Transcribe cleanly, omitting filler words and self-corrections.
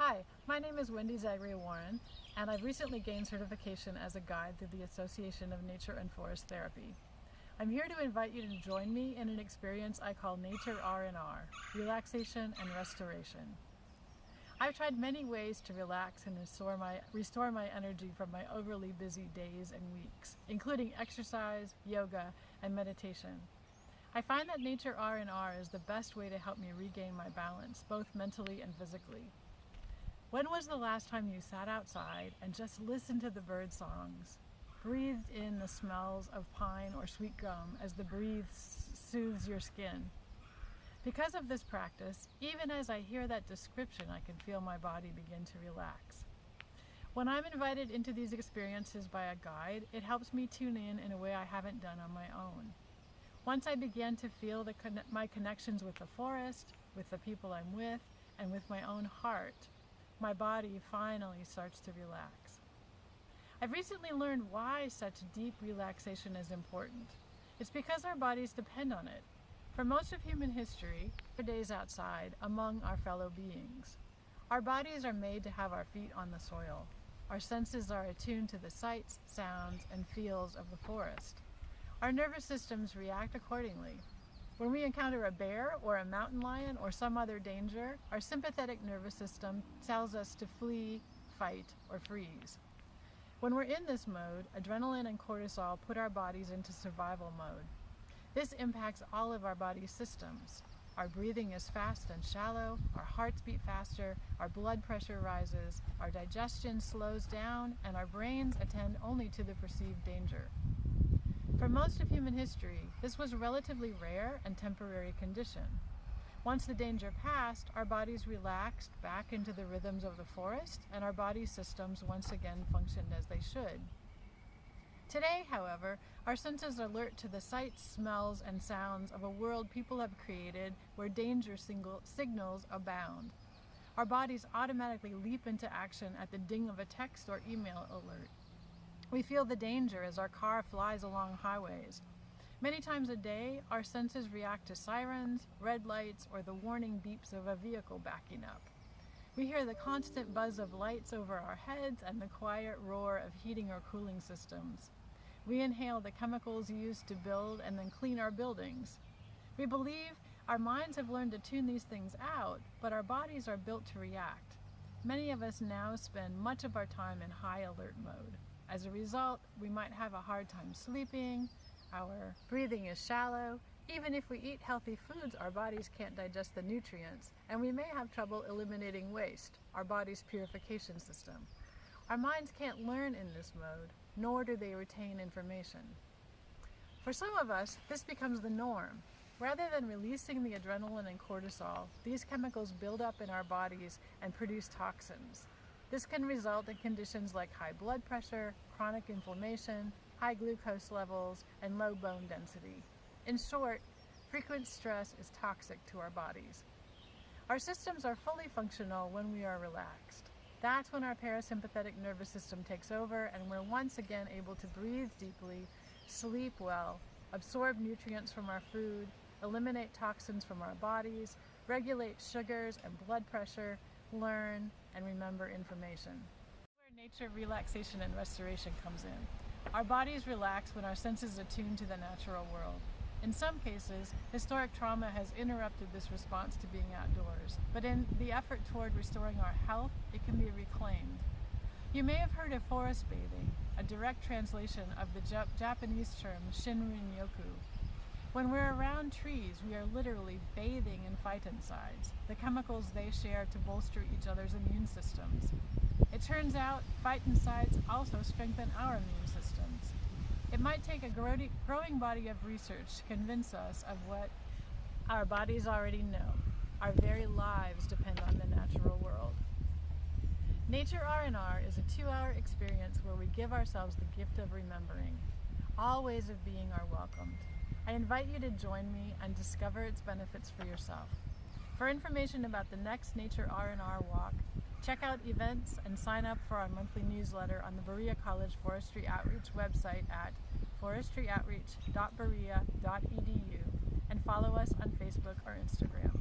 Hi, my name is Wendy Zagre-Warren, and I've recently gained certification as a guide through the Association of Nature and Forest Therapy. I'm here to invite you to join me in an experience I call Nature R&R, relaxation and restoration. I've tried many ways to relax and restore my energy from my overly busy days and weeks, including exercise, yoga, and meditation. I find that Nature R&R is the best way to help me regain my balance, both mentally and physically. When was the last time you sat outside and just listened to the bird songs, breathed in the smells of pine or sweet gum as the breeze soothes your skin? Because of this practice, even as I hear that description, I can feel my body begin to relax. When I'm invited into these experiences by a guide, it helps me tune in a way I haven't done on my own. Once I begin to feel my connections with the forest, with the people I'm with, and with my own heart, my body finally starts to relax. I've recently learned why such deep relaxation is important. It's because our bodies depend on it. For most of human history, our days outside among our fellow beings. Our bodies are made to have our feet on the soil. Our senses are attuned to the sights, sounds, and feels of the forest. Our nervous systems react accordingly. When we encounter a bear or a mountain lion or some other danger, our sympathetic nervous system tells us to flee, fight, or freeze. When we're in this mode, adrenaline and cortisol put our bodies into survival mode. This impacts all of our body's systems. Our breathing is fast and shallow, our hearts beat faster, our blood pressure rises, our digestion slows down, and our brains attend only to the perceived danger. For most of human history, this was a relatively rare and temporary condition. Once the danger passed, our bodies relaxed back into the rhythms of the forest, and our body systems once again functioned as they should. Today, however, our senses alert to the sights, smells, and sounds of a world people have created where danger signals abound. Our bodies automatically leap into action at the ding of a text or email alert. We feel the danger as our car flies along highways. Many times a day, our senses react to sirens, red lights, or the warning beeps of a vehicle backing up. We hear the constant buzz of lights over our heads and the quiet roar of heating or cooling systems. We inhale the chemicals used to build and then clean our buildings. We believe our minds have learned to tune these things out, but our bodies are built to react. Many of us now spend much of our time in high alert mode. As a result, we might have a hard time sleeping, our breathing is shallow. Even if we eat healthy foods, our bodies can't digest the nutrients, and we may have trouble eliminating waste, our body's purification system. Our minds can't learn in this mode, nor do they retain information. For some of us, this becomes the norm. Rather than releasing the adrenaline and cortisol, these chemicals build up in our bodies and produce toxins. This can result in conditions like high blood pressure, chronic inflammation, high glucose levels, and low bone density. In short, frequent stress is toxic to our bodies. Our systems are fully functional when we are relaxed. That's when our parasympathetic nervous system takes over and we're once again able to breathe deeply, sleep well, absorb nutrients from our food, eliminate toxins from our bodies, regulate sugars and blood pressure, learn, and remember information. Where nature relaxation and restoration comes in. Our bodies relax when our senses attune to the natural world. In some cases, historic trauma has interrupted this response to being outdoors, but in the effort toward restoring our health, it can be reclaimed. You may have heard of forest bathing, a direct translation of the Japanese term shinrin-yoku. When we're around trees, we are literally bathing in phytoncides, the chemicals they share to bolster each other's immune systems. It turns out phytoncides also strengthen our immune systems. It might take a growing body of research to convince us of what our bodies already know. Our very lives depend on the natural world. Nature R&R is a 2-hour experience where we give ourselves the gift of remembering. All ways of being are welcomed. I invite you to join me and discover its benefits for yourself. For information about the next Nature R&R walk, check out events and sign up for our monthly newsletter on the Berea College Forestry Outreach website at forestryoutreach.berea.edu and follow us on Facebook or Instagram.